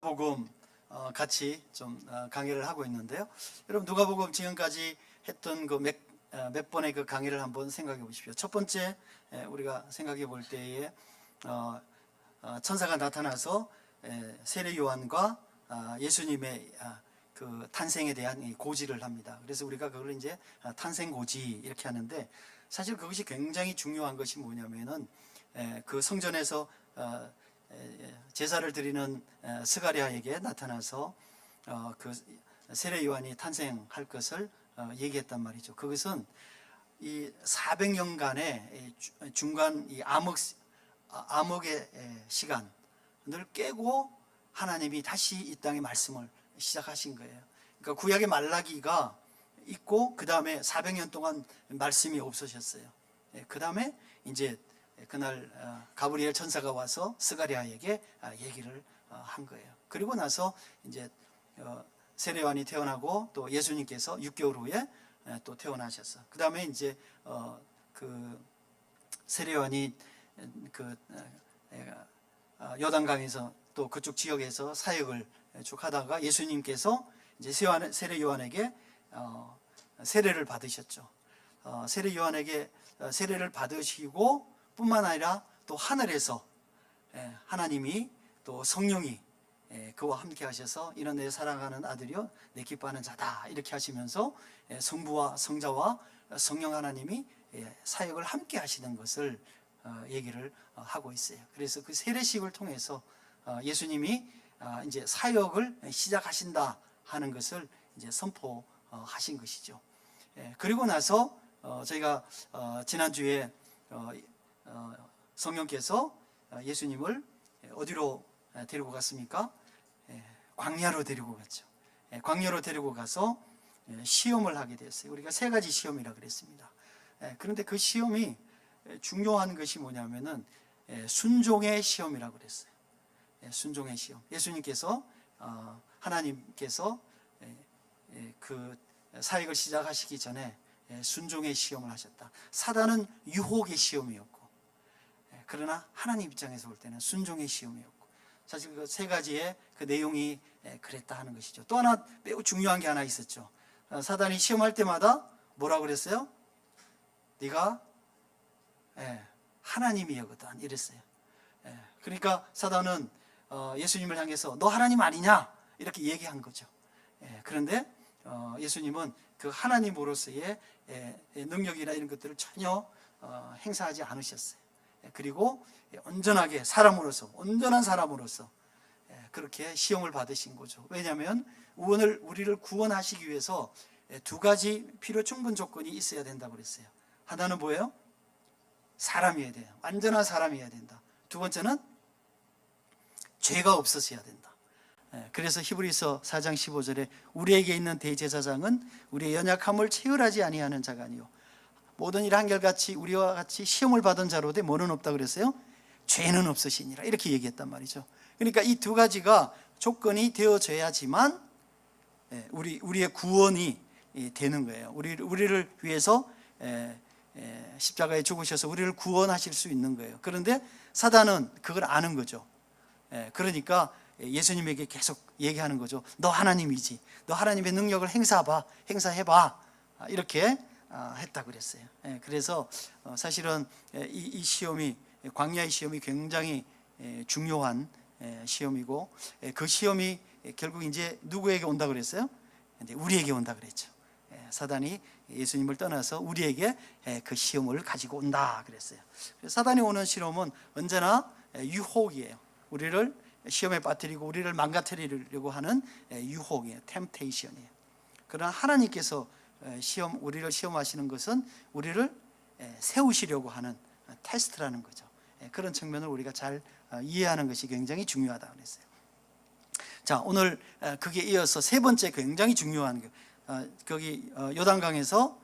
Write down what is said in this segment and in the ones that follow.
누가복음 같이 좀 강의를 하고 있는데요. 여러분 누가복음 지금까지 했던 그 몇 번의 그 강의를 한번 생각해 보십시오. 첫 번째 우리가 생각해 볼 때에 천사가 나타나서 세례 요한과 예수님의 그 탄생에 대한 고지를 합니다. 그래서 우리가 그걸 이제 탄생 고지 이렇게 하는데, 사실 그것이 굉장히 중요한 것이 뭐냐면은 그 성전에서 제사를 드리는 스가랴에게 나타나서 그 세례 요한이 탄생할 것을 얘기했단 말이죠. 그것은 이 400년간의 중간 이 암흑의 시간을 깨고 하나님이 다시 이 땅에 말씀을 시작하신 거예요. 그러니까 구약의 말라기가 있고 그 다음에 400년 동안 말씀이 없으셨어요. 그 다음에 이제 그날 가브리엘 천사가 와서 스가랴에게 얘기를 한 거예요. 그리고 나서 이제 세례 요한이 태어나고 또 예수님께서 6개월 후에 또 태어나셨어. 그 다음에 이제 그 세례 요한이 그 요단강에서 또 그쪽 지역에서 사역을 쭉 하다가 예수님께서 이제 세례 요한에게 세례를 받으셨죠. 세례 요한에게 세례를 받으시고 뿐만 아니라 또 하늘에서 하나님이 또 성령이 그와 함께 하셔서 이는 내 사랑하는 아들이요 내 기뻐하는 자다 이렇게 하시면서 성부와 성자와 성령 하나님이 사역을 함께 하시는 것을 얘기를 하고 있어요. 그래서 그 세례식을 통해서 예수님이 이제 사역을 시작하신다 하는 것을 이제 선포하신 것이죠. 그리고 나서 저희가 지난주에 성령께서 예수님을 어디로 데리고 갔습니까? 광야로 데리고 갔죠. 광야로 데리고 가서 시험을 하게 됐어요. 우리가 3가지 시험이라 그랬습니다. 그런데 그 시험이 중요한 것이 뭐냐면은 순종의 시험이라고 그랬어요. 순종의 시험. 예수님께서 하나님께서 그 사역을 시작하시기 전에 순종의 시험을 하셨다. 사단은 유혹의 시험이었고, 그러나 하나님 입장에서 볼 때는 순종의 시험이었고, 사실 그 3가지의 그 내용이 그랬다 하는 것이죠. 또 하나 매우 중요한 게 하나 있었죠. 사단이 시험할 때마다 뭐라고 그랬어요? 네가 하나님이거든 이랬어요. 그러니까 사단은 예수님을 향해서 너 하나님 아니냐 이렇게 얘기한 거죠. 그런데 예수님은 그 하나님으로서의 능력이나 이런 것들을 전혀 행사하지 않으셨어요. 그리고 온전하게 온전한 사람으로서 그렇게 시험을 받으신 거죠. 왜냐하면 우리를 구원하시기 위해서 2가지 필요 충분 조건이 있어야 된다고 그랬어요. 하나는 뭐예요? 사람이어야 돼요. 완전한 사람이어야 된다. 2번째는 죄가 없었어야 된다. 그래서 히브리서 4장 15절에 우리에게 있는 대제사장은 우리의 연약함을 체휼하지 아니하는 자가 아니요 모든 일 한결같이 우리와 같이 시험을 받은 자로되 뭐는 없다 그랬어요? 죄는 없으시니라 이렇게 얘기했단 말이죠. 그러니까 이 2가지가 조건이 되어져야지만 우리의 구원이 되는 거예요. 우리를 위해서 십자가에 죽으셔서 우리를 구원하실 수 있는 거예요. 그런데 사단은 그걸 아는 거죠. 그러니까 예수님에게 계속 얘기하는 거죠. 너 하나님이지. 너 하나님의 능력을 행사해봐. 이렇게 했다 그랬어요. 그래서 사실은 이 시험이, 광야의 시험이 굉장히 중요한 시험이고, 그 시험이 결국 이제 누구에게 온다 그랬어요? 우리에게 온다 그랬죠. 사단이 예수님을 떠나서 우리에게 그 시험을 가지고 온다 그랬어요. 사단이 오는 시험은 언제나 유혹이에요. 우리를 시험에 빠뜨리고 우리를 망가뜨리려고 하는 유혹이에요. 템테이션이에요. 그러나 하나님께서 우리를 시험하시는 것은 우리를 세우시려고 하는 테스트라는 거죠. 그런 측면을 우리가 잘 이해하는 것이 굉장히 중요하다고 그랬어요. 자, 오늘 그게 이어서 3번째 굉장히 중요한 거, 거기 요단강에서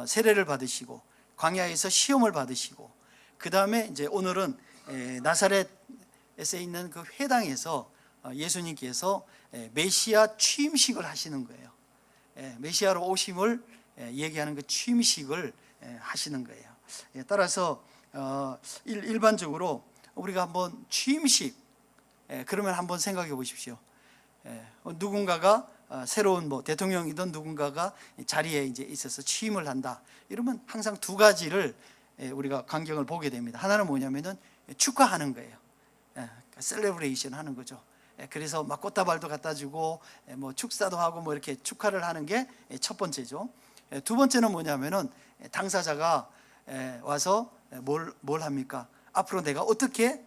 세례를 받으시고 광야에서 시험을 받으시고, 그 다음에 이제 오늘은 나사렛에 있는 그 회당에서 예수님께서 메시아 취임식을 하시는 거예요. 메시아로 오심을 얘기하는 그 취임식을 하시는 거예요. 따라서 일반적으로 우리가 한번 취임식, 그러면 한번 생각해 보십시오. 누군가가 새로운 뭐 대통령이든 누군가가 자리에 이제 있어서 취임을 한다. 이러면 항상 두 가지를 우리가 광경을 보게 됩니다. 하나는 뭐냐면은 축하하는 거예요. 셀레브레이션 하는 거죠. 그래서 막 꽃다발도 갖다 주고 뭐 축사도 하고 뭐 이렇게 축하를 하는 게 첫 번째죠. 두 번째는 뭐냐면은 당사자가 와서 뭘 합니까? 앞으로 내가 어떻게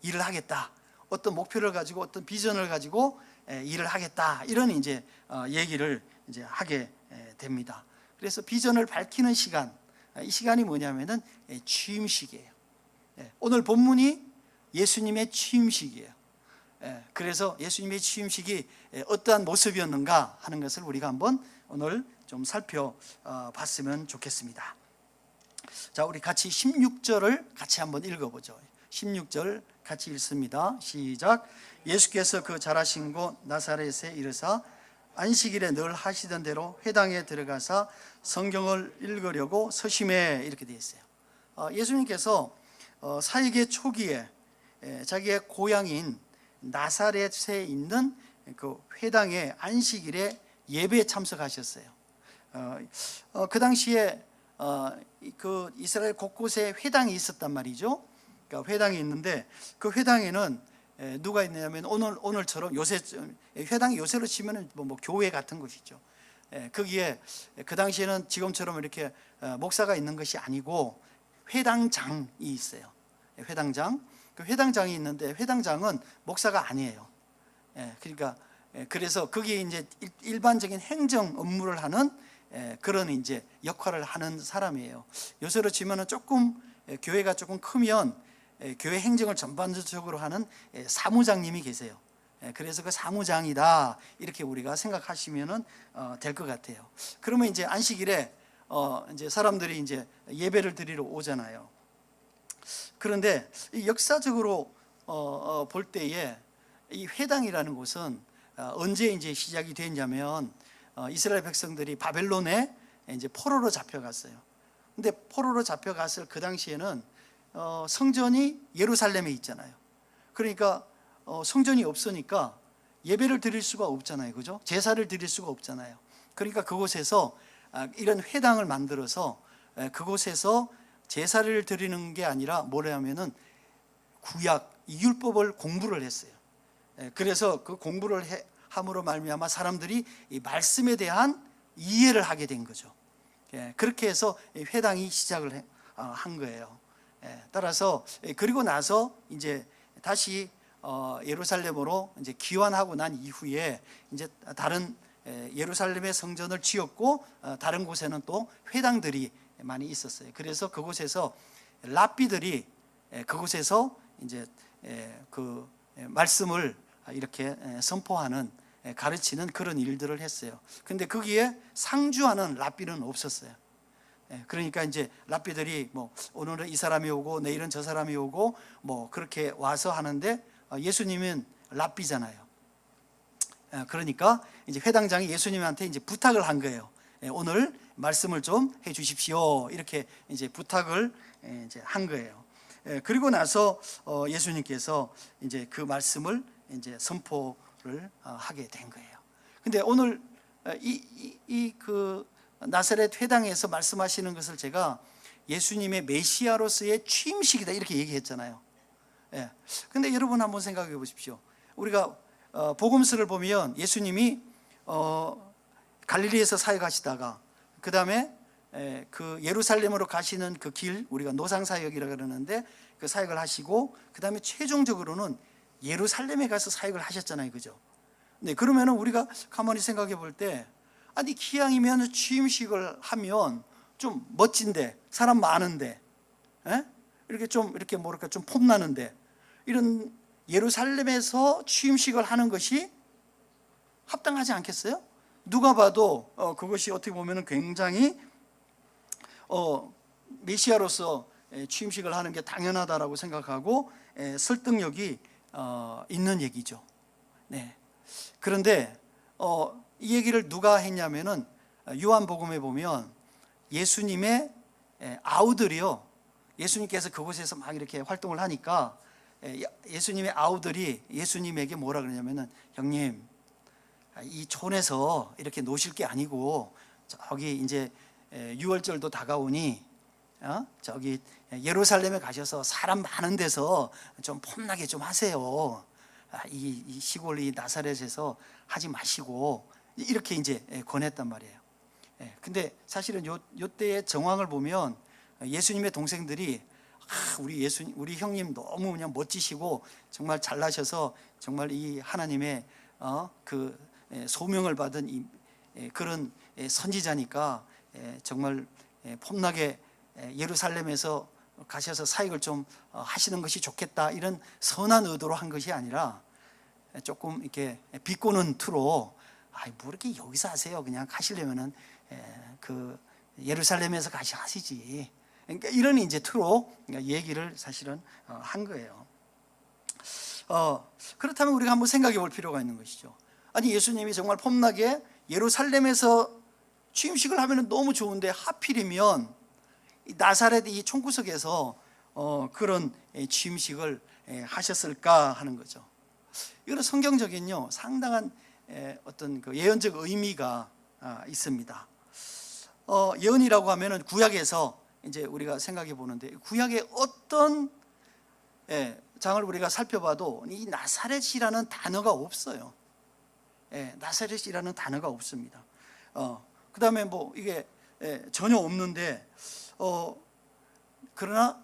일을 하겠다. 어떤 목표를 가지고 어떤 비전을 가지고 일을 하겠다. 이런 이제 얘기를 이제 하게 됩니다. 그래서 비전을 밝히는 시간, 이 시간이 뭐냐면은 취임식이에요. 오늘 본문이 예수님의 취임식이에요. 그래서 예수님의 취임식이 어떠한 모습이었는가 하는 것을 우리가 한번 오늘 좀 살펴봤으면 좋겠습니다. 자, 우리 같이 16절을 같이 한번 읽어보죠. 16절 같이 읽습니다. 시작. 예수께서 그 자라신 곳 나사렛에 이르사 안식일에 늘 하시던 대로 회당에 들어가사 성경을 읽으려고 서심해, 이렇게 되어 있어요. 예수님께서 사역의 초기에 자기의 고향인 나사렛에 있는 그 회당의 안식일에 예배에 참석하셨어요. 그 당시에 그 이스라엘 곳곳에 회당이 있었단 말이죠. 그러니까 회당이 있는데 그 회당에는 누가 있냐면 오늘처럼 요새 회당이 요새로 치면은 뭐 교회 같은 곳이죠. 거기에 그 당시에는 지금처럼 이렇게 목사가 있는 것이 아니고 회당장이 있어요. 회당장. 그 회당장이 있는데 회당장은 목사가 아니에요. 그러니까 그래서 거기에 이제 일반적인 행정 업무를 하는 그런 이제 역할을 하는 사람이에요. 요새로 치면은 조금 교회가 조금 크면 교회 행정을 전반적으로 하는 사무장님이 계세요. 그래서 그 사무장이다 이렇게 우리가 생각하시면은 될 것 같아요. 그러면 이제 안식일에 이제 사람들이 이제 예배를 드리러 오잖아요. 그런데 역사적으로 볼 때에 이 회당이라는 곳은 언제 이제 시작이 됐냐면 이스라엘 백성들이 바벨론에 이제 포로로 잡혀갔어요. 근데 포로로 잡혀갔을 그 당시에는 성전이 예루살렘에 있잖아요. 그러니까 성전이 없으니까 예배를 드릴 수가 없잖아요. 그죠? 제사를 드릴 수가 없잖아요. 그러니까 그곳에서 이런 회당을 만들어서 그곳에서 제사를 드리는 게 아니라 뭐냐면은 구약 율법을 공부를 했어요. 그래서 그 공부를 함으로 말미암아 사람들이 이 말씀에 대한 이해를 하게 된 거죠. 그렇게 해서 회당이 시작을 한 거예요. 따라서 그리고 나서 이제 다시 예루살렘으로 이제 귀환하고 난 이후에 이제 다른 예루살렘의 성전을 지었고 다른 곳에는 또 회당들이 많이 있었어요. 그래서 그곳에서 랍비들이 그곳에서 이제 그 말씀을 이렇게 선포하는 가르치는 그런 일들을 했어요. 근데 거기에 상주하는 랍비는 없었어요. 그러니까 이제 랍비들이 뭐 오늘은 이 사람이 오고 내일은 저 사람이 오고 뭐 그렇게 와서 하는데 예수님은 랍비잖아요. 그러니까 이제 회당장이 예수님한테 이제 부탁을 한 거예요. 오늘 말씀을 좀 해 주십시오. 이렇게 이제 부탁을 이제 한 거예요. 그리고 나서 예수님께서 이제 그 말씀을 이제 선포를 하게 된 거예요. 근데 오늘 그 나사렛 회당에서 말씀하시는 것을 제가 예수님의 메시아로서의 취임식이다 이렇게 얘기했잖아요. 근데 여러분 한번 생각해 보십시오. 우리가 복음서를 보면 예수님이 갈릴리에서 사역하시다가 그 다음에 그 예루살렘으로 가시는 그 길, 우리가 노상사역이라고 그러는데 그 사역을 하시고 그 다음에 최종적으로는 예루살렘에 가서 사역을 하셨잖아요. 그죠? 네, 그러면은 우리가 가만히 생각해 볼 때 아니 기왕이면 취임식을 하면 좀 멋진데 사람 많은데 이렇게 좀 이렇게 뭐랄까 좀 폼나는데 이런 예루살렘에서 취임식을 하는 것이 합당하지 않겠어요? 누가 봐도 그것이 어떻게 보면 굉장히 메시아로서 취임식을 하는 게 당연하다라고 생각하고 설득력이 있는 얘기죠. 네. 그런데 이 얘기를 누가 했냐면은 요한복음에 보면 예수님의 아우들이요. 예수님께서 그곳에서 막 이렇게 활동을 하니까 예수님의 아우들이 예수님에게 뭐라 그러냐면은 형님, 이 촌에서 이렇게 노실 게 아니고 저기 이제 유월절도 다가오니 저기 예루살렘에 가셔서 사람 많은 데서 좀 폼나게 좀 하세요. 이 시골 이 나사렛에서 하지 마시고 이렇게 이제 권했단 말이에요. 근데 사실은 요 때의 정황을 보면 예수님의 동생들이 우리 형님 너무 그냥 멋지시고 정말 잘나셔서 정말 이 하나님의 그 소명을 받은 그런 선지자니까 정말 폼나게 예루살렘에서 가셔서 사역을 좀 하시는 것이 좋겠다, 이런 선한 의도로 한 것이 아니라 조금 이렇게 비꼬는 투로 뭐 이렇게 여기서 하세요, 그냥 가시려면은 그 예루살렘에서 하시지, 그러니까 이런 이제 투로 얘기를 사실은 한 거예요. 그렇다면 우리가 한번 생각해 볼 필요가 있는 것이죠. 아니 예수님이 정말 폼나게 예루살렘에서 취임식을 하면 너무 좋은데 하필이면 나사렛 이 총구석에서 그런 취임식을 하셨을까 하는 거죠. 이거는 성경적인요 상당한 어떤 그 예언적 의미가 있습니다. 예언이라고 하면은 구약에서 이제 우리가 생각해 보는데, 구약의 어떤 장을 우리가 살펴봐도 이 나사렛이라는 단어가 없어요. 나사렛이라는 단어가 없습니다. 그 다음에 뭐 이게 전혀 없는데, 그러나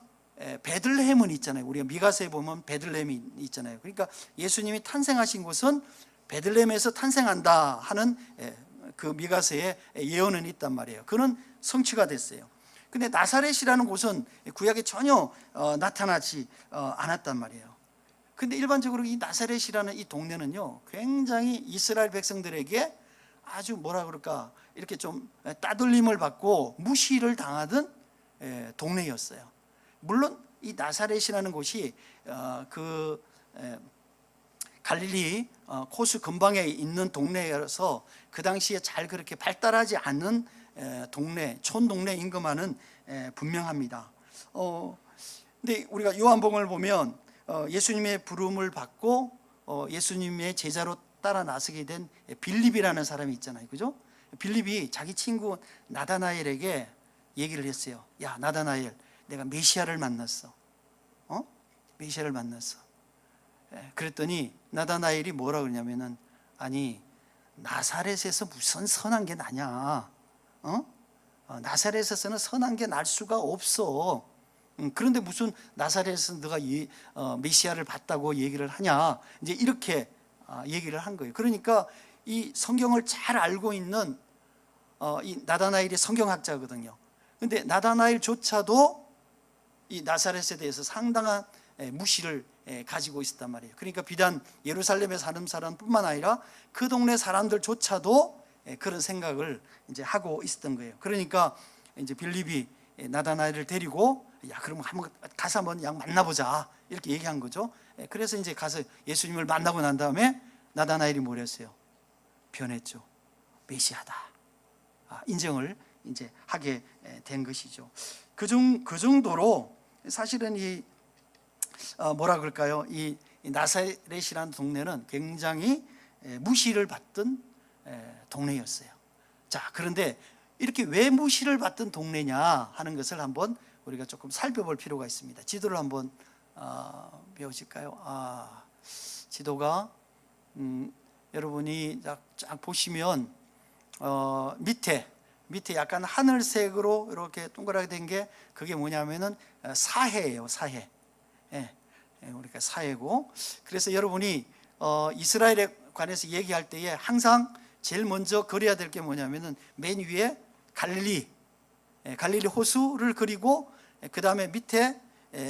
베들레헴은 있잖아요. 우리가 미가서에 보면 베들레헴이 있잖아요. 그러니까 예수님이 탄생하신 곳은 베들레헴에서 탄생한다 하는 그 미가서의 예언은 있단 말이에요. 그는 성취가 됐어요. 근데 나사렛이라는 곳은 구약에 전혀 나타나지 않았단 말이에요. 근데 일반적으로 이 나사렛이라는 이 동네는요 굉장히 이스라엘 백성들에게 아주 뭐라 그럴까, 이렇게 좀 따돌림을 받고 무시를 당하던 동네였어요. 물론 이 나사렛이라는 곳이 그 갈릴리 코스 근방에 있는 동네여서 그 당시에 잘 그렇게 발달하지 않는 동네, 촌동네 임금화는 분명합니다. 근데 우리가 요한복음을 보면 예수님의 부름을 받고 예수님의 제자로 따라 나서게 된 빌립이라는 사람이 있잖아요, 그죠? 빌립이 자기 친구 나다나엘에게 얘기를 했어요. 야 나다나엘, 내가 메시아를 만났어. 메시아를 만났어. 그랬더니 나다나엘이 뭐라 그러냐면은, 아니 나사렛에서 무슨 선한 게 나냐? 나사렛에서는 선한 게 날 수가 없어. 그런데 무슨 나사렛에서 너가 메시아를 봤다고 얘기를 하냐? 이제 이렇게 얘기를 한 거예요. 그러니까 이 성경을 잘 알고 있는 이 나다나엘이 성경학자거든요. 근데 나다나엘조차도 이 나사렛에 대해서 상당한 무시를 가지고 있었단 말이에요. 그러니까 비단 예루살렘에 사는 사람뿐만 아니라 그 동네 사람들조차도 그런 생각을 이제 하고 있었던 거예요. 그러니까 이제 빌립이 나다나엘을 데리고 야 그럼 한번 가서 한번 양 만나보자 이렇게 얘기한 거죠. 그래서 이제 가서 예수님을 만나고 난 다음에 나다나엘이 뭐랬어요? 변했죠. 메시아다. 인정을 이제 하게 된 것이죠. 그 정도로 사실은 이 뭐라 그럴까요? 이 나사렛이라는 동네는 굉장히 무시를 받던 동네였어요. 자, 그런데 이렇게 왜 무시를 받던 동네냐 하는 것을 한번 우리가 조금 살펴볼 필요가 있습니다. 지도를 한번 배우실까요? 지도가 여러분이 쫙 보시면 밑에 약간 하늘색으로 이렇게 동그랗게 된 게 그게 뭐냐면은 사해예요. 사해. 우리가 사해고, 그래서 여러분이 이스라엘에 관해서 얘기할 때에 항상 제일 먼저 그려야 될 게 뭐냐면은 맨 위에 갈릴리 호수를 그리고 그 다음에 밑에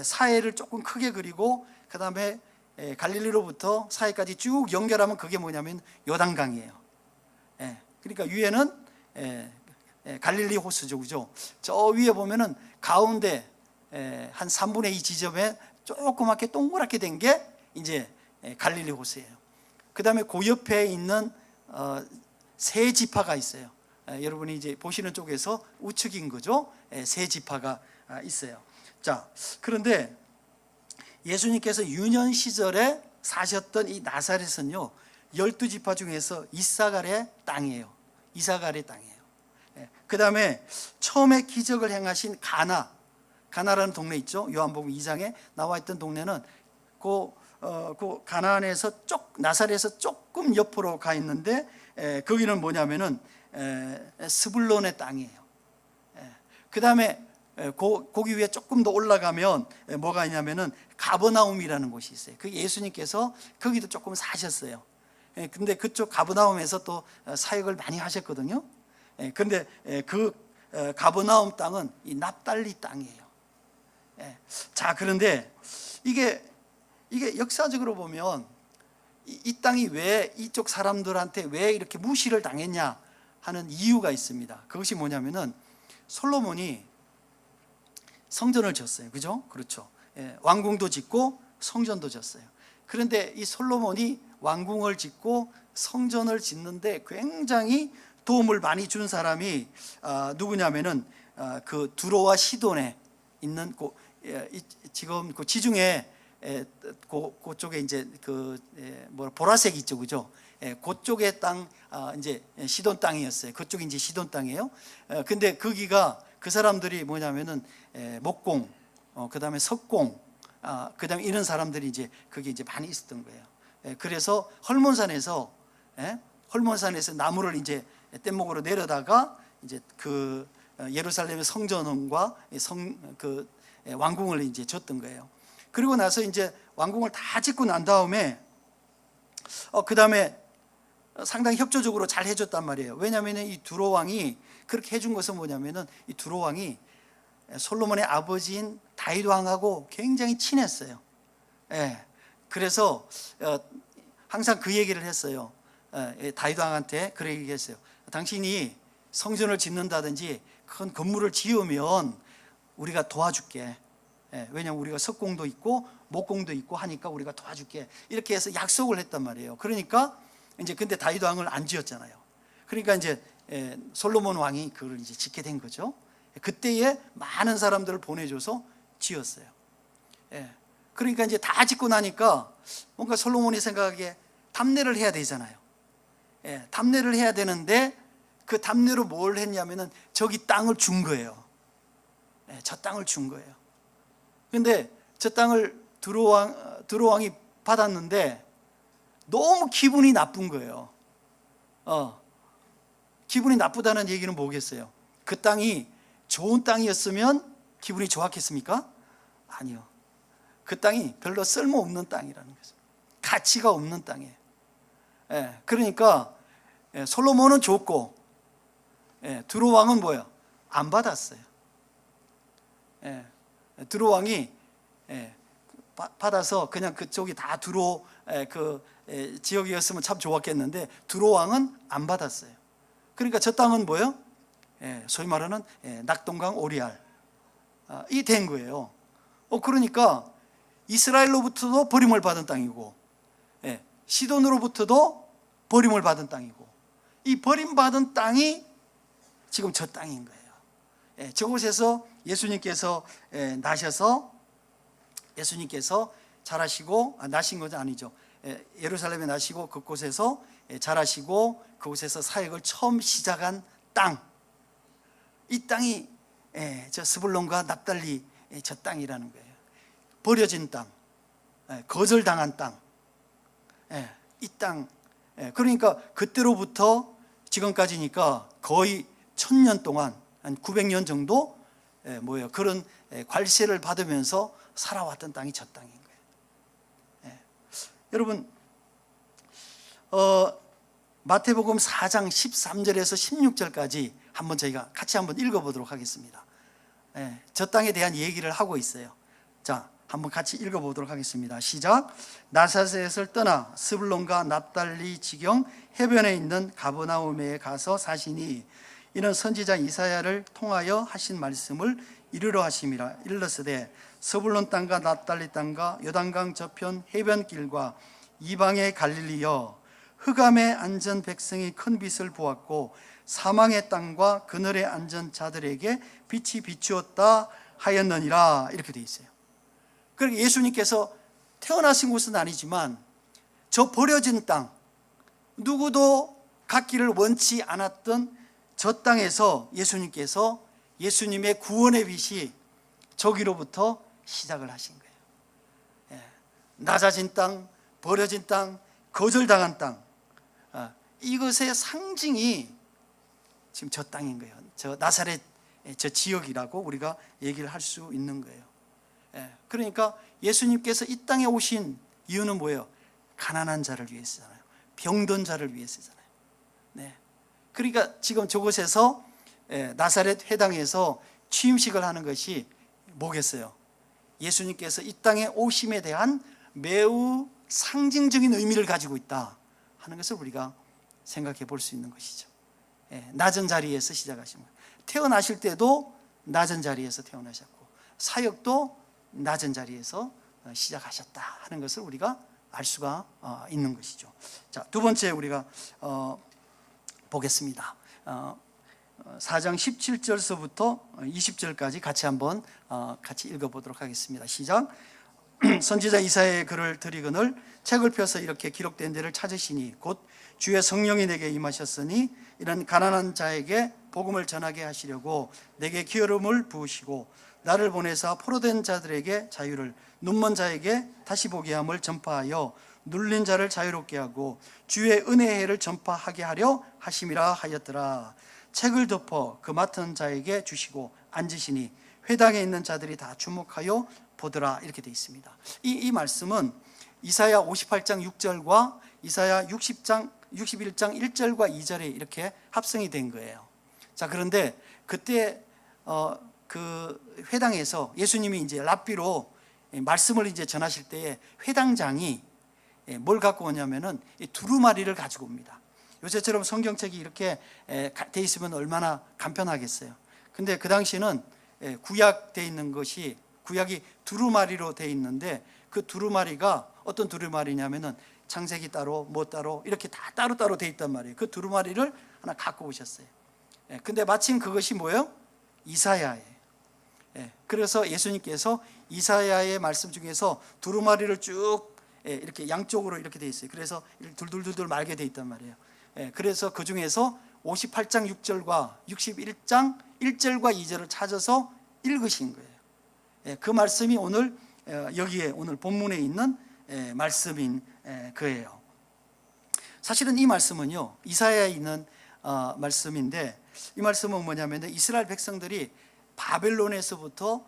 사해를 조금 크게 그리고 그 다음에 갈릴리로부터 사해까지 쭉 연결하면 그게 뭐냐면 요단강이에요. 그러니까 위에는 갈릴리 호수죠, 그죠? 저 위에 보면은 가운데 한 3분의 2 지점에 조그맣게 동그랗게 된 게 이제 갈릴리 호수예요. 그 다음에 그 옆에 있는 세 지파가 있어요. 여러분이 이제 보시는 쪽에서 우측인 거죠. 세 지파가 있어요. 자, 그런데 예수님께서 유년 시절에 사셨던 이 나사렛은요 12지파 중에서 이사갈의 땅이에요. 이사갈의 땅이에요. 그 다음에 처음에 기적을 행하신 가나라는 동네 있죠. 요한복음 2장에 나와 있던 동네는 그 가나안에서 나사렛에서 조금 옆으로 가 있는데 거기는 뭐냐면은 스불론의 땅이에요. 그 다음에 거기 위에 조금 더 올라가면 뭐가 있냐면은 가버나움이라는 곳이 있어요. 그 예수님께서 거기도 조금 사셨어요. 근데 그쪽 가버나움에서 또 사역을 많이 하셨거든요. 근데 그 가버나움 땅은 이 납달리 땅이에요. 자, 그런데 이게 역사적으로 보면 이 땅이 왜 이쪽 사람들한테 왜 이렇게 무시를 당했냐 하는 이유가 있습니다. 그것이 뭐냐면은 솔로몬이 성전을 지었어요. 그죠? 그렇죠. 왕궁도 짓고 성전도 지었어요. 그런데 이 솔로몬이 왕궁을 짓고 성전을 짓는데 굉장히 도움을 많이 준 사람이 누구냐면은 그 두로와 시돈에 있는 지금 그 지중해 그쪽에 이제 보라색 있죠, 그죠? 그쪽의 땅 이제 시돈 땅이었어요. 그쪽이 이제 시돈 땅이에요. 근데 거기가 그 사람들이 뭐냐면은 목공, 그다음에 석공, 그다음에 이런 사람들이 이제 거기 이제 많이 있었던 거예요. 그래서 헐몬산에서 나무를 이제 뗏목으로 내려다가 이제 그 예루살렘의 성전과 왕궁을 이제 줬던 거예요. 그리고 나서 이제 왕궁을 다 짓고 난 다음에 그 다음에 상당히 협조적으로 잘 해줬단 말이에요. 왜냐하면 이 두로 왕이 그렇게 해준 것은 뭐냐면은 이 두로 왕이 솔로몬의 아버지인 다윗 왕하고 굉장히 친했어요. 그래서 항상 그 얘기를 했어요. 다윗 왕한테 그렇게 얘기했어요. 당신이 성전을 짓는다든지 큰 건물을 지으면 우리가 도와줄게. 왜냐하면 우리가 석공도 있고 목공도 있고 하니까 우리가 도와줄게. 이렇게 해서 약속을 했단 말이에요. 그러니까 이제 근데 다윗 왕을 안 지었잖아요. 그러니까 이제 솔로몬 왕이 그걸 이제 짓게 된 거죠. 그때에 많은 사람들을 보내줘서 지었어요. 그러니까 이제 다 짓고 나니까 뭔가 솔로몬이 생각하기에 답례를 해야 되잖아요. 답례를 해야 되는데 그 답례로 뭘 했냐면은 저기 땅을 준 거예요. 저 땅을 준 거예요. 근데 저 땅을 두로 왕이 받았는데 너무 기분이 나쁜 거예요. 기분이 나쁘다는 얘기는 뭐겠어요? 그 땅이 좋은 땅이었으면 기분이 좋았겠습니까? 아니요. 그 땅이 별로 쓸모없는 땅이라는 거죠. 가치가 없는 땅이에요. 그러니까 솔로몬은 좋고 두로 왕은 뭐예요? 안 받았어요. 두로 왕이 받아서 그냥 그쪽이 다 두로 그 지역이었으면 참 좋았겠는데 두로 왕은 안 받았어요. 그러니까 저 땅은 뭐예요? 소위 말하는 낙동강 오리알 이 된 거예요. 그러니까 이스라엘로부터도 버림을 받은 땅이고 시돈으로부터도 버림을 받은 땅이고 이 버림받은 땅이 지금 저 땅인 거예요. 저곳에서 예수님께서 나셔서 예수님께서 자라시고 나신 것은 아니죠. 예루살렘에 나시고 그곳에서 자라시고 그곳에서 사역을 처음 시작한 땅. 이 땅이 저 스불론과 납달리 저 땅이라는 거예요. 버려진 땅, 거절당한 땅. 이 땅. 그러니까 그때로부터 지금까지니까 거의 1000년 동안 한 900년 정도 그런 괄세를 받으면서 살아왔던 땅이 저 땅인 거예요. 여러분 마태복음 4장 13절에서 16절까지 한번 저희가 같이 한번 읽어보도록 하겠습니다. 저 땅에 대한 얘기를 하고 있어요. 자, 한번 같이 읽어보도록 하겠습니다. 시작. 나사렛을 떠나 스불론과 납달리 지경 해변에 있는 가버나움에 가서 사시니 이는 선지자 이사야를 통하여 하신 말씀을 이루려 하심이라. 일러스되 스불론 땅과 납달리 땅과 요단강 저편 해변길과 이방의 갈릴리여 흑암에 앉은 백성이 큰 빛을 보았고 사망의 땅과 그늘에 앉은 자들에게 빛이 비추었다 하였느니라. 이렇게 되어 있어요. 그러니까 예수님께서 태어나신 곳은 아니지만 저 버려진 땅, 누구도 갖기를 원치 않았던 저 땅에서 예수님께서 예수님의 구원의 빛이 저기로부터 시작을 하신 거예요. 낮아진 땅, 버려진 땅, 거절당한 땅, 이것의 상징이 지금 저 땅인 거예요. 저 나사렛 저 지역이라고 우리가 얘기를 할 수 있는 거예요. 그러니까 예수님께서 이 땅에 오신 이유는 뭐예요? 가난한 자를 위해서잖아요. 병든 자를 위해서잖아요. 그러니까 지금 저곳에서 나사렛 회당에서 취임식을 하는 것이 뭐겠어요? 예수님께서 이 땅에 오심에 대한 매우 상징적인 의미를 가지고 있다 하는 것을 우리가 생각해 볼 수 있는 것이죠. 낮은 자리에서 시작하신 거예요. 태어나실 때도 낮은 자리에서 태어나셨고 사역도 낮은 자리에서 시작하셨다 하는 것을 우리가 알 수가 있는 것이죠. 자, 두 번째 우리가 보겠습니다. 4장 17절서부터 20절까지 같이 한번 같이 읽어보도록 하겠습니다. 시작. 선지자 이사야의 글을 들이거늘 책을 펴서 이렇게 기록된 데를 찾으시니 곧 주의 성령이 내게 임하셨으니 이런 가난한 자에게 복음을 전하게 하시려고 내게 기름을 부으시고 나를 보내사 포로된 자들에게 자유를, 눈먼 자에게 다시 보게 함을 전파하여 눌린 자를 자유롭게 하고 주의 은혜의 해를 전파하게 하려 하심이라 하였더라. 책을 덮어 그 맡은 자에게 주시고 앉으시니 회당에 있는 자들이 다 주목하여 보더라. 이렇게 되어 있습니다. 이 말씀은 이사야 58장 6절과 이사야 61장 1절과 2절에 이렇게 합성이 된 거예요. 자, 그런데 그때 그 회당에서 예수님이 이제 랍비로 말씀을 이제 전하실 때에 회당장이 뭘 갖고 오냐면은 두루마리를 가지고 옵니다. 요새처럼 성경책이 이렇게 돼 있으면 얼마나 간편하겠어요. 근데 그 당시는 구약돼 있는 것이 구약이 두루마리로 돼 있는데 그 두루마리가 어떤 두루마리냐면은 창세기 따로 뭐 따로 이렇게 다 따로따로 돼 있단 말이에요. 그 두루마리를 하나 갖고 오셨어요. 근데 마침 그것이 뭐예요? 이사야예요. 그래서 예수님께서 이사야의 말씀 중에서 두루마리를 쭉 이렇게 양쪽으로 이렇게 돼 있어요. 그래서 둘둘둘둘 말게 돼 있단 말이에요. 그래서 그 중에서 58장 6절과 61장 1절과 2절을 찾아서 읽으신 거예요. 그 말씀이 오늘 여기에 오늘 본문에 있는 말씀인 거예요. 사실은 이 말씀은요 이사야에 있는 말씀인데 이 말씀은 뭐냐면 이스라엘 백성들이 바벨론에서부터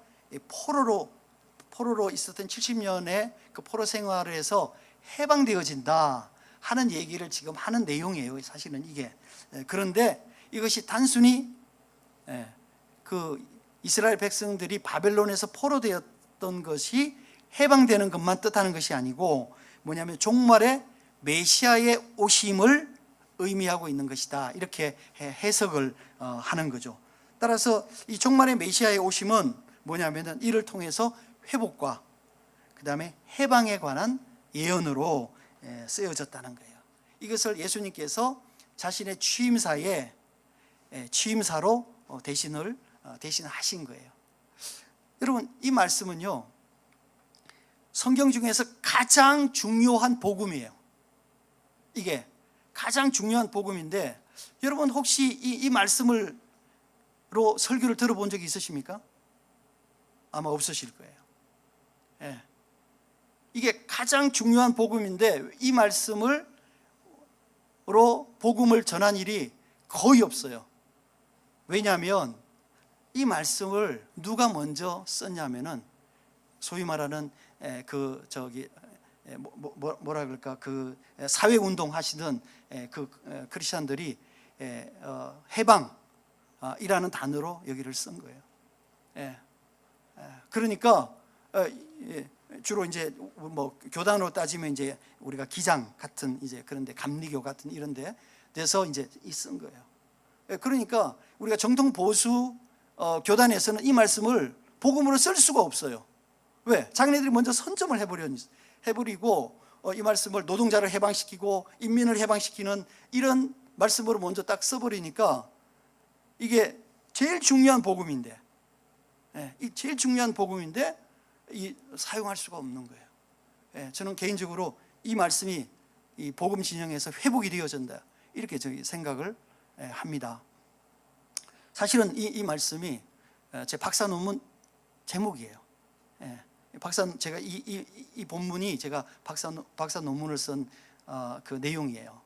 포로로 있었던 70년의 그 포로 생활을 해서 해방되어진다 하는 얘기를 지금 하는 내용이에요. 사실은 이게. 그런데 이것이 단순히 그 이스라엘 백성들이 바벨론에서 포로되었던 것이 해방되는 것만 뜻하는 것이 아니고 뭐냐면 종말에 메시아의 오심을 의미하고 있는 것이다. 이렇게 해석을 하는 거죠. 따라서 이 종말의 메시아의 오심은 뭐냐면은 이를 통해서 회복과 그 다음에 해방에 관한 예언으로 쓰여졌다는 거예요. 이것을 예수님께서 자신의 취임사로 대신하신 거예요. 여러분 이 말씀은요 성경 중에서 가장 중요한 복음이에요. 이게 가장 중요한 복음인데 여러분 혹시 이 말씀으로 설교를 들어본 적이 있으십니까? 아마 없으실 거예요. 이게 가장 중요한 복음인데 이 말씀으로 복음을 전한 일이 거의 없어요. 왜냐하면 이 말씀을 누가 먼저 썼냐면은 소위 말하는 뭐라 그럴까 그 사회 운동 하시던 그 크리스천들이 해방이라는 단어로 여기를 쓴 거예요. 그러니까 주로 이제 뭐 교단으로 따지면 이제 우리가 기장 같은 이제 그런데 감리교 같은 이런데 돼서 이제 쓴 거예요. 그러니까 우리가 정통 보수 교단에서는 이 말씀을 복음으로 쓸 수가 없어요. 왜? 자기네들이 먼저 선점을 해버리고 이 말씀을 노동자를 해방시키고 인민을 해방시키는 이런 말씀으로 먼저 딱 써버리니까 이게 제일 중요한 복음인데 제일 중요한 복음인데 사용할 수가 없는 거예요. 저는 개인적으로 이 말씀이 이 복음 진영에서 회복이 되어진다, 이렇게 저희 생각을 합니다. 사실은 이 말씀이 제 박사 논문 제목이에요. 제가 이 본문이 제가 박사 논문을 쓴 그 내용이에요.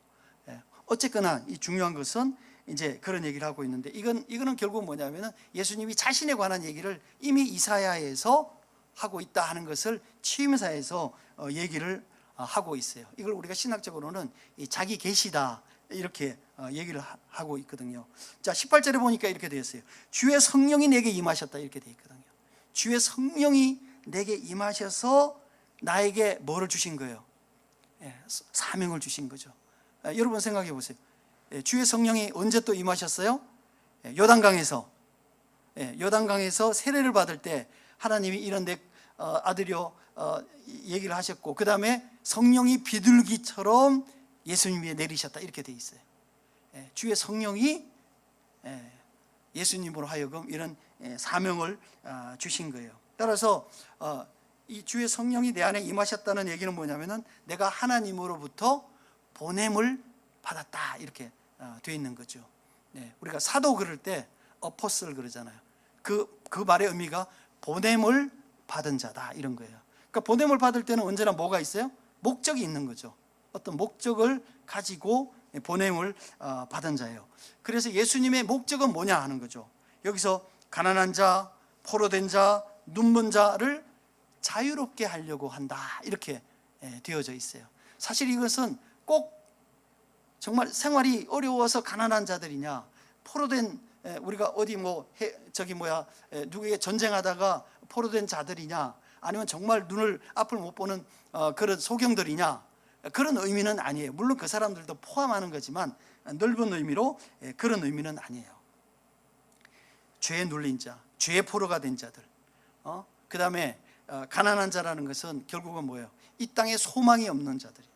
어쨌거나 이 중요한 것은 이제 그런 얘기를 하고 있는데, 이거는 결국 뭐냐면은 예수님이 자신에 관한 얘기를 이미 이사야에서 하고 있다 하는 것을 취임사에서 얘기를 하고 있어요. 이걸 우리가 신학적으로는 자기 계시다, 이렇게 얘기를 하고 있거든요. 자, 18절에 보니까 이렇게 되어 있어요. 주의 성령이 내게 임하셨다, 이렇게 되어 있거든요. 주의 성령이 내게 임하셔서 나에게 뭐를 주신 거예요? 사명을 주신 거죠. 여러분 생각해 보세요. 주의 성령이 언제 또 임하셨어요? 요단강에서 세례를 받을 때 하나님이 이런 내 아들이요 얘기를 하셨고, 그 다음에 성령이 비둘기처럼 예수님 위에 내리셨다, 이렇게 돼 있어요. 주의 성령이 예수님으로 하여금 이런 사명을 주신 거예요. 따라서 이 주의 성령이 내 안에 임하셨다는 얘기는 뭐냐면은 내가 하나님으로부터 보냄을 받았다, 이렇게 되어 있는 거죠. 우리가 사도 그럴 때 어포슬 그러잖아요. 그 말의 의미가 보냄을 받은 자다, 이런 거예요. 그러니까 보냄을 받을 때는 언제나 뭐가 있어요? 목적이 있는 거죠. 어떤 목적을 가지고 보냄을 받은 자예요. 그래서 예수님의 목적은 뭐냐 하는 거죠. 여기서 가난한 자, 포로된 자, 눈먼 자를 자유롭게 하려고 한다, 이렇게 되어져 있어요. 사실 이것은 꼭 정말 생활이 어려워서 가난한 자들이냐, 포로된 우리가 어디 누구에게 전쟁하다가 포로된 자들이냐, 아니면 정말 앞을 못 보는 그런 소경들이냐, 그런 의미는 아니에요. 물론 그 사람들도 포함하는 거지만 넓은 의미로 그런 의미는 아니에요. 죄에 눌린 자, 죄의 포로가 된 자들, 그 다음에 가난한 자라는 것은 결국은 뭐예요? 이 땅에 소망이 없는 자들이,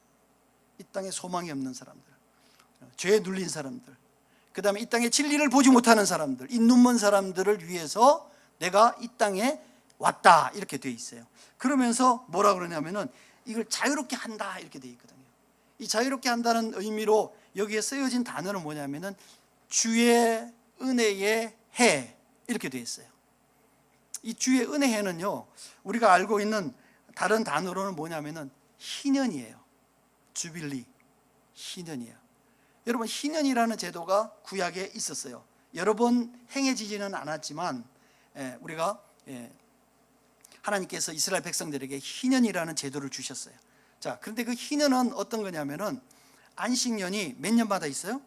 이 땅에 소망이 없는 사람들, 죄에 눌린 사람들, 그 다음에 이 땅에 진리를 보지 못하는 사람들, 이 눈먼 사람들을 위해서 내가 이 땅에 왔다, 이렇게 되어 있어요. 그러면서 뭐라 그러냐면은 이걸 자유롭게 한다, 이렇게 되어 있거든요. 이 자유롭게 한다는 의미로 여기에 쓰여진 단어는 뭐냐면은 주의 은혜의 해, 이렇게 되어 있어요. 이 주의 은혜 해는요, 우리가 알고 있는 다른 단어로는 뭐냐면은 희년이에요. 주빌리, 희년이에요. 여러분, 희년이라는 제도가 구약에 있었어요. 여러 번 행해지지는 않았지만 우리가 하나님께서 이스라엘 백성들에게 희년이라는 제도를 주셨어요. 자, 그런데 그 희년은 어떤 거냐면은 안식년이 몇 년마다 있어요?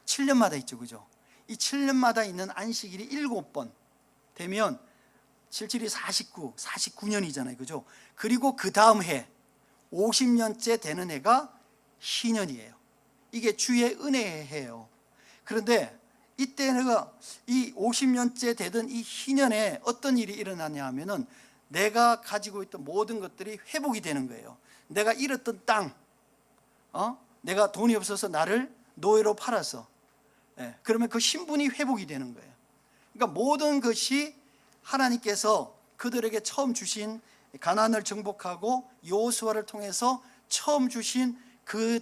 7년마다 있죠, 그죠? 이 7년마다 있는 안식일이 7번 되면 77이 49년이잖아요, 그죠? 그리고 그 다음 해 50년째 되는 해가 희년이에요. 이게 주의 은혜의 해예요. 그런데 이때 내가 이 50년째 되던 이 희년에 어떤 일이 일어나냐 하면은 내가 가지고 있던 모든 것들이 회복이 되는 거예요. 내가 잃었던 땅, 내가 돈이 없어서 나를 노예로 팔아서, 그러면 그 신분이 회복이 되는 거예요. 그러니까 모든 것이 하나님께서 그들에게 처음 주신, 가나안을 정복하고 여호수아를 통해서 처음 주신 그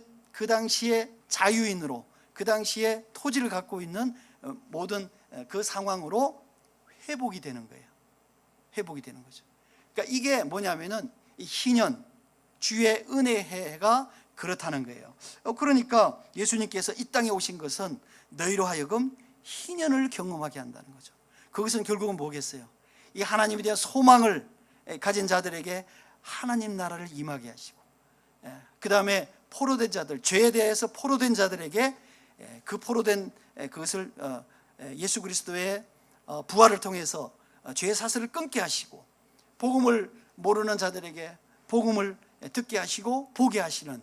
당시에 자유인으로, 그 당시에 토지를 갖고 있는 모든 그 상황으로 회복이 되는 거예요. 회복이 되는 거죠. 그러니까 이게 뭐냐면은 이 희년, 주의 은혜해가 그렇다는 거예요. 그러니까 예수님께서 이 땅에 오신 것은 너희로 하여금 희년을 경험하게 한다는 거죠. 그것은 결국은 뭐겠어요? 이 하나님에 대한 소망을 가진 자들에게 하나님 나라를 임하게 하시고, 그 다음에 포로된 자들, 죄에 대해서 포로된 자들에게 그 포로된 그것을 예수 그리스도의 부활을 통해서 죄의 사슬을 끊게 하시고, 복음을 모르는 자들에게 복음을 듣게 하시고 보게 하시는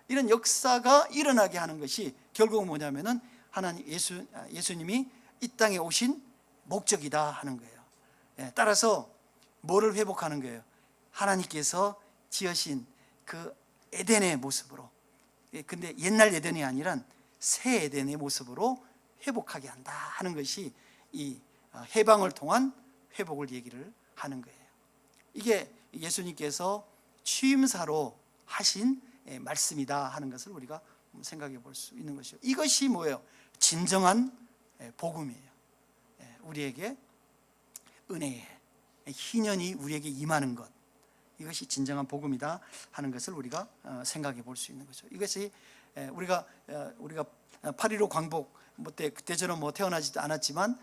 이런 역사가 일어나게 하는 것이 결국은 뭐냐면은 예수님이 이 땅에 오신 목적이다 하는 거예요. 따라서 뭐를 회복하는 거예요? 하나님께서 지으신 그 에덴의 모습으로, 근데 옛날 에덴이 아니라 새 에덴의 모습으로 회복하게 한다 하는 것이 이 해방을 통한 회복을 얘기를 하는 거예요. 이게 예수님께서 취임사로 하신 말씀이다 하는 것을 우리가 생각해 볼 수 있는 것이요. 이것이 뭐예요? 진정한 복음이에요. 우리에게 은혜의 희년이 우리에게 임하는 것, 이것이 진정한 복음이다 하는 것을 우리가 생각해 볼 수 있는 거죠. 이것이 우리가 8.15 광복 그때처럼 태어나지도 않았지만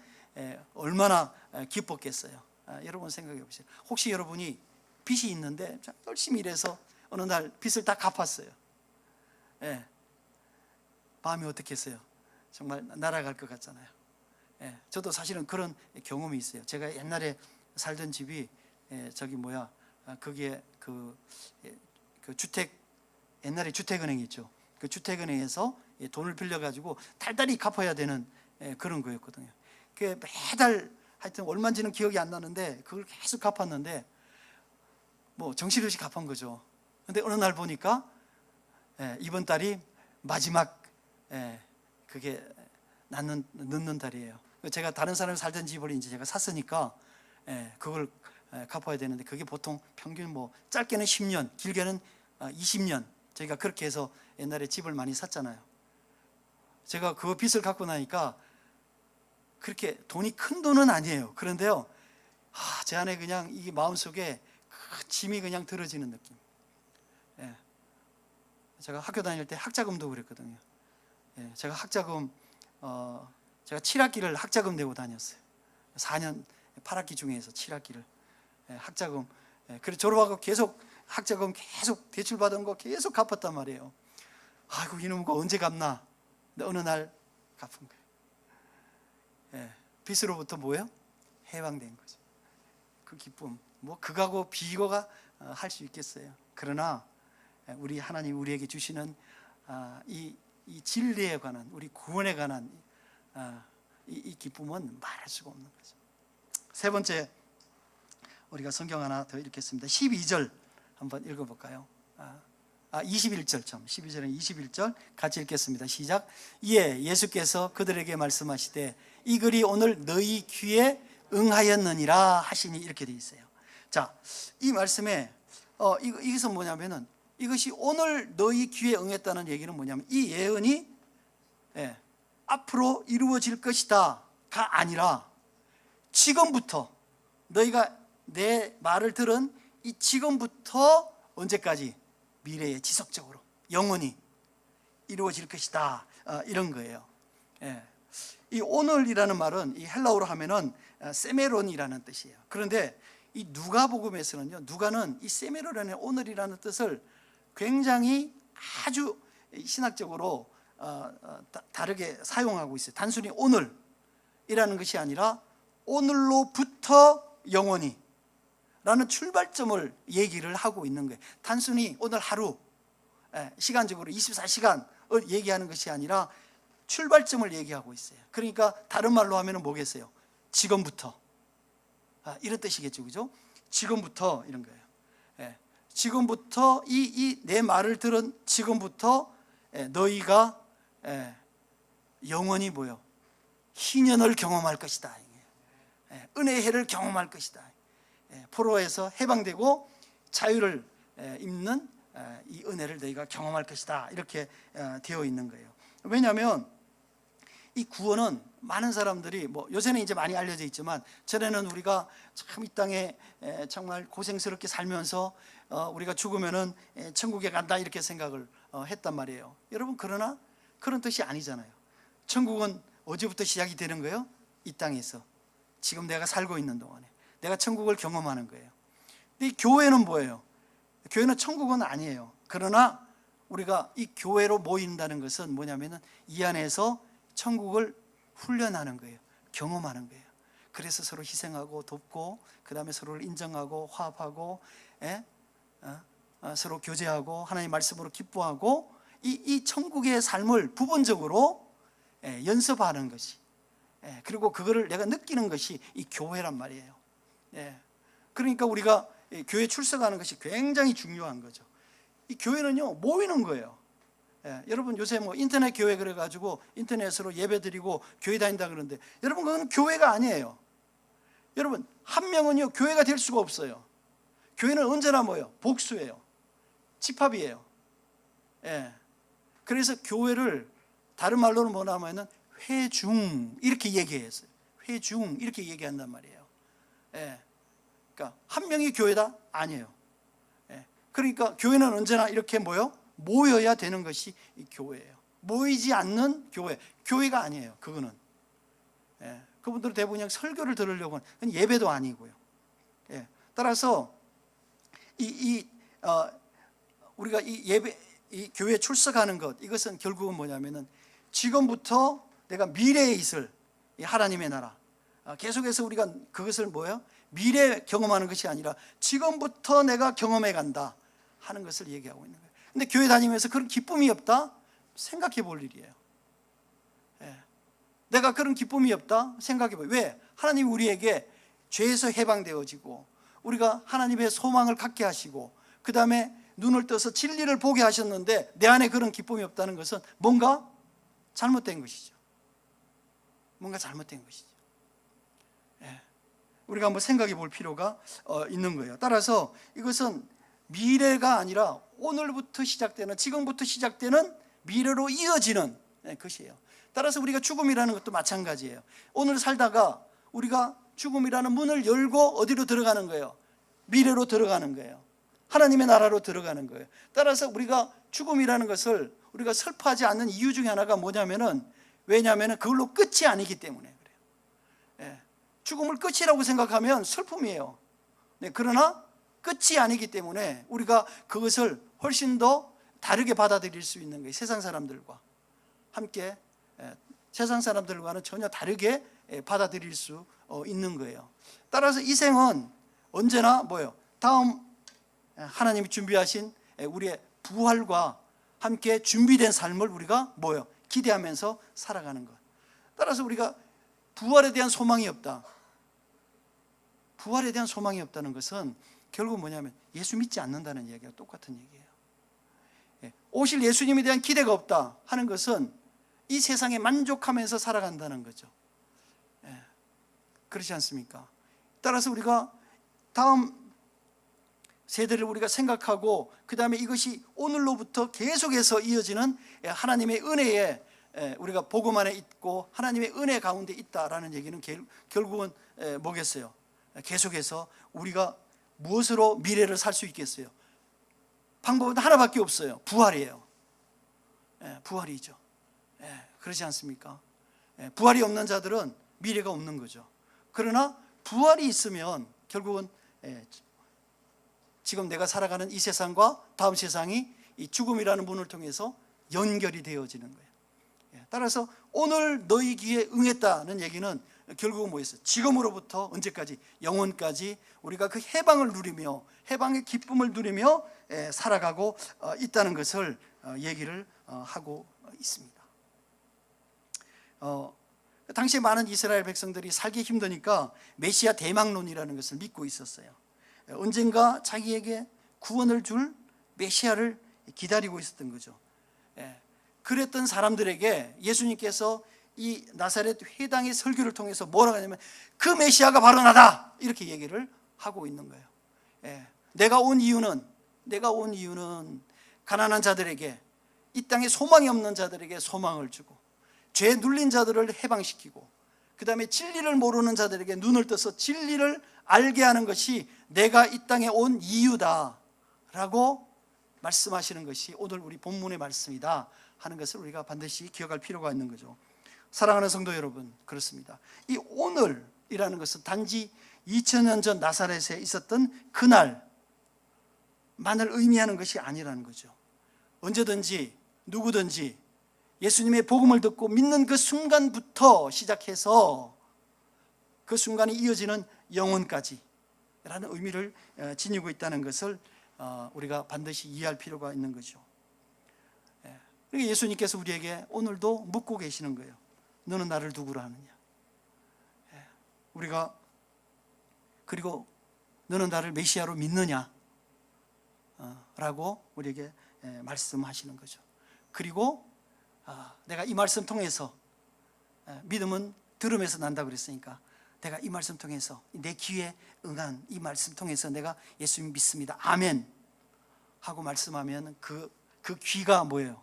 얼마나 기뻤겠어요. 여러분 생각해 보세요. 혹시 여러분이 빚이 있는데 열심히 일해서 어느 날 빚을 다 갚았어요. 마음이 어떻겠어요? 정말 날아갈 것 같잖아요. 저도 사실은 그런 경험이 있어요. 제가 옛날에 살던 집이 거기에 그 주택, 옛날에 주택은행이 있죠. 그 주택은행에서 돈을 빌려가지고 달달이 갚아야 되는 그런 거였거든요. 그 매달 하여튼 얼마인지는 기억이 안 나는데 그걸 계속 갚았는데 정신없이 갚은 거죠. 근데 어느 날 보니까 이번 달이 마지막 그게 늦는 달이에요. 제가 다른 사람이 살던 집을 이제 제가 샀으니까 그걸 갚아야 되는데 그게 보통 평균 짧게는 10년, 길게는 20년. 저희가 그렇게 해서 옛날에 집을 많이 샀잖아요. 제가 그 빚을 갚고 나니까 그렇게 돈이 큰 돈은 아니에요. 그런데요, 제 안에 그냥 이 마음속에 그 짐이 그냥 들어지는 느낌. 제가 학교 다닐 때 학자금도 그랬거든요. 제가 학자금 제가 7학기를 학자금 내고 다녔어요. 4년 8학기 중에서 7학기를 학자금. 그래서 졸업하고 계속 학자금 계속 대출받은 거 계속 갚았단 말이에요. 아이고 이놈 거 언제 갚나. 근데 어느 날 갚은 거예요. 빚으로부터 뭐예요? 해방된 거죠. 그 기쁨. 그거하고 비교가 할 수 있겠어요. 그러나 우리 하나님 우리에게 주시는 이 진리에 관한, 우리 구원에 관한 이 기쁨은 말할 수가 없는 거죠. 세 번째, 우리가 성경 하나 더 읽겠습니다. 12절 한번 읽어볼까요? 21절 12절에 21절 같이 읽겠습니다. 시작. 이에 예수께서 그들에게 말씀하시되 이 글이 오늘 너희 귀에 응하였느니라 하시니, 이렇게 되어 있어요. 자, 이 말씀에 이것은 뭐냐면은, 이것이 오늘 너희 귀에 응했다는 얘기는 뭐냐면, 이 예언이 앞으로 이루어질 것이다가 아니라 지금부터, 너희가 내 말을 들은 이 지금부터 언제까지? 미래에 지속적으로 영원히 이루어질 것이다, 이런 거예요. 이 오늘이라는 말은 이 헬라어로 하면은 세메론이라는 뜻이에요. 그런데 이 누가복음에서는요, 누가는 이 세메론이라는 오늘이라는 뜻을 굉장히 아주 신학적으로 다르게 사용하고 있어요. 단순히 오늘이라는 것이 아니라 오늘로부터 영원히 라는 출발점을 얘기를 하고 있는 거예요. 단순히 오늘 하루, 시간적으로 24시간을 얘기하는 것이 아니라 출발점을 얘기하고 있어요. 그러니까 다른 말로 하면 뭐겠어요? 지금부터, 이런 뜻이겠죠, 그죠? 지금부터, 이런 거예요. 지금부터 이 내 말을 들은 지금부터 너희가 영원히 뭐요? 희년을 경험할 것이다. 은혜의 해를 경험할 것이다. 포로에서 해방되고 자유를 입는 이 은혜를 너희가 경험할 것이다, 이렇게 되어 있는 거예요. 왜냐하면 이 구원은 많은 사람들이 요새는 이제 많이 알려져 있지만, 전에는 우리가 참 이 땅에 정말 고생스럽게 살면서 우리가 죽으면은 천국에 간다, 이렇게 생각을 했단 말이에요. 여러분, 그러나 그런 뜻이 아니잖아요. 천국은 어제부터 시작이 되는 거예요? 이 땅에서 지금 내가 살고 있는 동안에 내가 천국을 경험하는 거예요. 근데 이 교회는 뭐예요? 교회는 천국은 아니에요. 그러나 우리가 이 교회로 모인다는 것은 뭐냐면은 이 안에서 천국을 훈련하는 거예요. 경험하는 거예요. 그래서 서로 희생하고 돕고, 그 다음에 서로를 인정하고 화합하고, 서로 교제하고, 하나님의 말씀으로 기뻐하고, 이 천국의 삶을 부분적으로 연습하는 것이, 그리고 그거를 내가 느끼는 것이 이 교회란 말이에요. 그러니까 우리가 교회 출석하는 것이 굉장히 중요한 거죠. 이 교회는요, 모이는 거예요. 여러분, 요새 인터넷 교회 그래가지고 인터넷으로 예배 드리고 교회 다닌다 그러는데, 여러분, 그건 교회가 아니에요. 여러분, 한 명은요 교회가 될 수가 없어요. 교회는 언제나 뭐예요? 복수예요. 집합이에요. 예. 그래서 교회를 다른 말로는 뭐냐면은 회중 이렇게 얘기했어요. 회중 이렇게 얘기한단 말이에요. 예. 그러니까 한 명이 교회다? 아니에요. 예. 그러니까 교회는 언제나 이렇게 모여야 되는 것이 이 교회예요. 모이지 않는 교회가 아니에요. 그거는. 예. 그분들은 대부분 그냥 설교를 들으려고 하는 예배도 아니고요. 예. 따라서 우리가 이 교회에 출석하는 것, 이것은 결국은 뭐냐면은 지금부터 내가 미래에 있을 이 하나님의 나라, 계속해서 우리가 그것을 미래 경험하는 것이 아니라 지금부터 내가 경험해 간다 하는 것을 얘기하고 있는 거예요. 근데 교회 다니면서 그런 기쁨이 없다? 생각해 볼 일이에요. 예. 내가 그런 기쁨이 없다? 생각해 볼. 왜? 하나님이 우리에게 죄에서 해방되어지고 우리가 하나님의 소망을 갖게 하시고 그 다음에 눈을 떠서 진리를 보게 하셨는데 내 안에 그런 기쁨이 없다는 것은 뭔가 잘못된 것이죠. 뭔가 잘못된 것이죠. 예. 우리가 한번 생각해 볼 필요가 있는 거예요. 따라서 이것은 미래가 아니라 오늘부터 시작되는, 지금부터 시작되는 미래로 이어지는 것이에요. 따라서 우리가 죽음이라는 것도 마찬가지예요. 오늘 살다가 우리가 죽음이라는 문을 열고 어디로 들어가는 거예요? 미래로 들어가는 거예요. 하나님의 나라로 들어가는 거예요. 따라서 우리가 죽음이라는 것을 우리가 슬퍼하지 않는 이유 중에 하나가 뭐냐면은, 왜냐하면 그걸로 끝이 아니기 때문에 그래요. 예. 죽음을 끝이라고 생각하면 슬픔이에요. 네, 그러나 끝이 아니기 때문에 우리가 그것을 훨씬 더 다르게 받아들일 수 있는 거예요. 세상 사람들과 함께, 세상 사람들과는 전혀 다르게 받아들일 수 있는 거예요. 따라서 이 생은 언제나 다음 하나님이 준비하신 우리의 부활과 함께 준비된 삶을 우리가 기대하면서 살아가는 것. 따라서 우리가 부활에 대한 소망이 없다. 부활에 대한 소망이 없다는 것은 결국 뭐냐면 예수 믿지 않는다는 얘기와 똑같은 얘기예요. 오실 예수님에 대한 기대가 없다 하는 것은 이 세상에 만족하면서 살아간다는 거죠. 그렇지 않습니까? 따라서 우리가 다음 세대를 우리가 생각하고 그 다음에 이것이 오늘로부터 계속해서 이어지는 하나님의 은혜에 우리가 복음 안에 있고 하나님의 은혜 가운데 있다라는 얘기는 결국은 뭐겠어요? 계속해서 우리가 무엇으로 미래를 살 수 있겠어요? 방법은 하나밖에 없어요. 부활이에요. 부활이죠. 그렇지 않습니까? 부활이 없는 자들은 미래가 없는 거죠. 그러나 부활이 있으면 결국은 지금 내가 살아가는 이 세상과 다음 세상이 이 죽음이라는 문을 통해서 연결이 되어지는 거예요. 따라서 오늘 너희 귀에 응했다는 얘기는 결국은 뭐였어요? 지금으로부터 언제까지? 영원까지 우리가 그 해방을 누리며 해방의 기쁨을 누리며 살아가고 있다는 것을 얘기를 하고 있습니다. 당시에 많은 이스라엘 백성들이 살기 힘드니까 메시아 대망론이라는 것을 믿고 있었어요. 언젠가 자기에게 구원을 줄 메시아를 기다리고 있었던 거죠. 그랬던 사람들에게 예수님께서 이 나사렛 회당의 설교를 통해서 뭐라고 하냐면 그 메시아가 바로 나다 이렇게 얘기를 하고 있는 거예요. 내가 온 이유는 가난한 자들에게, 이 땅에 소망이 없는 자들에게 소망을 주고 죄 눌린 자들을 해방시키고 그 다음에 진리를 모르는 자들에게 눈을 떠서 진리를 알게 하는 것이 내가 이 땅에 온 이유다라고 말씀하시는 것이 오늘 우리 본문의 말씀이다 하는 것을 우리가 반드시 기억할 필요가 있는 거죠. 사랑하는 성도 여러분, 그렇습니다. 이 오늘이라는 것은 단지 2000년 전 나사렛에 있었던 그날만을 의미하는 것이 아니라는 거죠. 언제든지 누구든지 예수님의 복음을 듣고 믿는 그 순간부터 시작해서 그 순간이 이어지는 영혼까지 라는 의미를 지니고 있다는 것을 우리가 반드시 이해할 필요가 있는 거죠. 그러니까 예수님께서 우리에게 오늘도 묻고 계시는 거예요. 너는 나를 누구로 하느냐? 우리가 그리고 너는 나를 메시아로 믿느냐? 라고 우리에게 말씀하시는 거죠. 그리고 내가 이 말씀 통해서, 믿음은 들음에서 난다 그랬으니까 내가 이 말씀 통해서 내 귀에 응한 이 말씀 통해서 내가 예수님 믿습니다. 아멘 하고 말씀하면 그 그 귀가 뭐예요?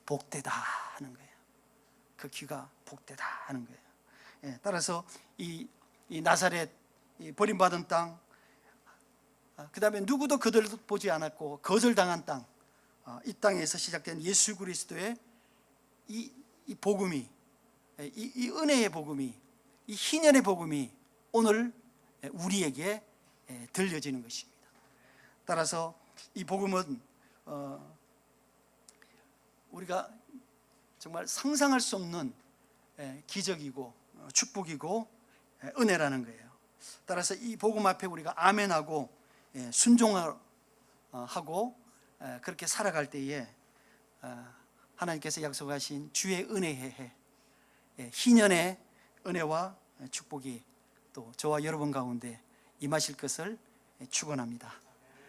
복되다 하는 거예요. 그 귀가 복되다 하는 거예요. 예, 따라서 이 나사렛, 이 버림받은 땅, 그 다음에 누구도 그들을 보지 않았고 거절당한 땅, 이 땅에서 시작된 예수 그리스도의 이 복음이, 이 은혜의 복음이, 이 희년의 복음이 오늘 우리에게 들려지는 것입니다. 따라서 이 복음은 우리가 정말 상상할 수 없는 기적이고 축복이고 은혜라는 거예요. 따라서 이 복음 앞에 우리가 아멘하고 순종하고 그렇게 살아갈 때에 하나님께서 약속하신 주의 은혜의 해, 희년의 은혜와 축복이 또 저와 여러분 가운데 임하실 것을 축원합니다.